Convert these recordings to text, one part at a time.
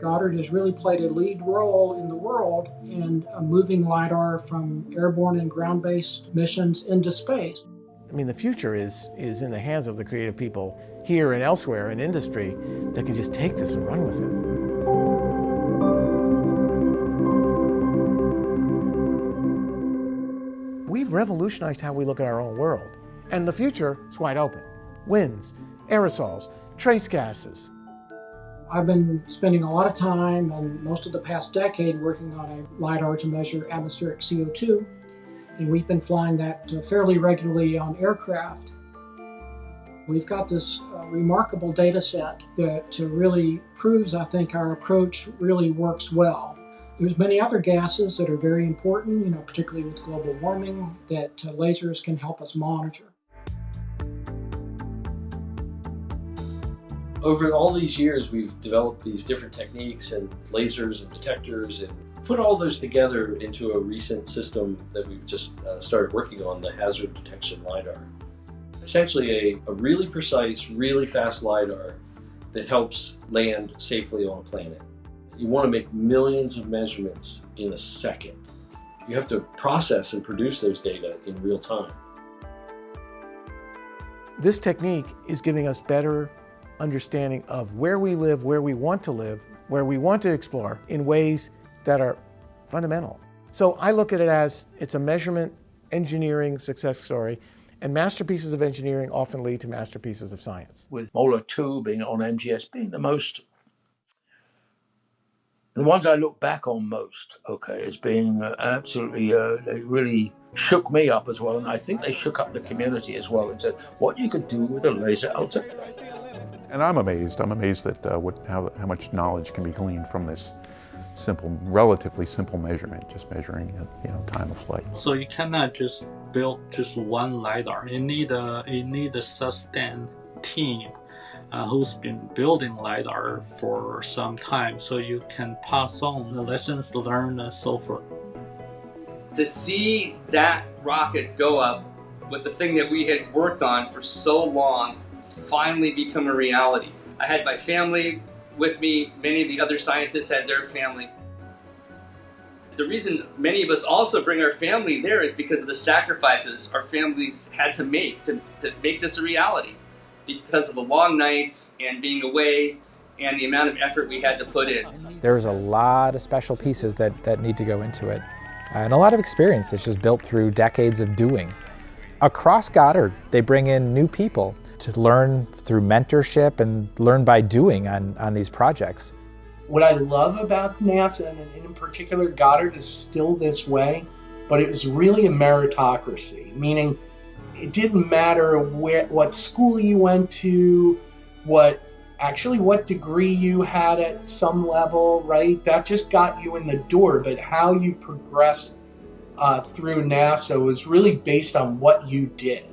Goddard has really played a lead role in the world in moving LIDAR from airborne and ground-based missions into space. I mean, the future is in the hands of the creative people here and elsewhere in industry that can just take this and run with it. We've revolutionized how we look at our own world, and the future is wide open. Winds, aerosols, trace gases. I've been spending a lot of time and most of the past decade working on a LIDAR to measure atmospheric CO2, and we've been flying that fairly regularly on aircraft. We've got this remarkable data set that really proves, I think, our approach really works well. There's many other gases that are very important, particularly with global warming, that lasers can help us monitor. Over all these years, we've developed these different techniques and lasers and detectors and put all those together into a recent system that we've just started working on, the hazard detection LIDAR. Essentially a really precise, really fast LIDAR that helps land safely on a planet. You want to make millions of measurements in a second. You have to process and produce those data in real time. This technique is giving us better understanding of where we live, where we want to live, where we want to explore in ways that are fundamental. So I look at it as it's a measurement engineering success story, and masterpieces of engineering often lead to masterpieces of science. With Molar 2 being on MGS being the ones I look back on most, as being absolutely, they really shook me up as well, and I think they shook up the community as well and said what you could do with a laser altimeter. And I'm amazed at how much knowledge can be gleaned from this relatively simple measurement, just measuring time of flight. So you cannot just build just one LIDAR. You need a sustained team who's been building LIDAR for some time, so you can pass on the lessons learned and so forth. To see that rocket go up with the thing that we had worked on for so long finally become a reality. I had my family with me, many of the other scientists had their family. The reason many of us also bring our family there is because of the sacrifices our families had to make this a reality. Because of the long nights and being away and the amount of effort we had to put in. There's a lot of special pieces that need to go into it. And a lot of experience that's just built through decades of doing. Across Goddard, they bring in new people to learn through mentorship and learn by doing on these projects. What I love about NASA, and in particular Goddard, is still this way, but it was really a meritocracy, meaning it didn't matter what school you went to, what degree you had at some level, right? That just got you in the door, but how you progressed through NASA was really based on what you did.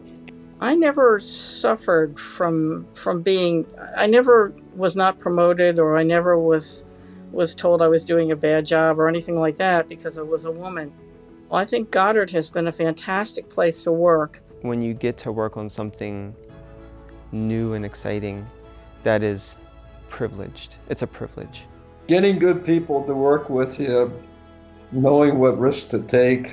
I never suffered from being, I never was not promoted, or I never was told I was doing a bad job or anything like that because I was a woman. Well, I think Goddard has been a fantastic place to work. When you get to work on something new and exciting, that is privileged. It's a privilege. Getting good people to work with you, knowing what risks to take,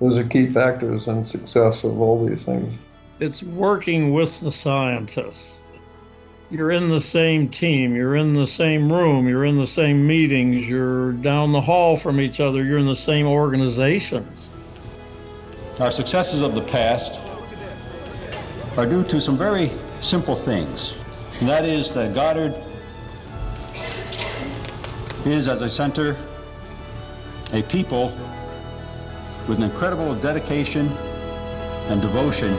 those are key factors in success of all these things. It's working with the scientists. You're in the same team, you're in the same room, you're in the same meetings, you're down the hall from each other, you're in the same organizations. Our successes of the past are due to some very simple things. And that is that Goddard is, as a center, a people with an incredible dedication and devotion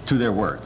to their work.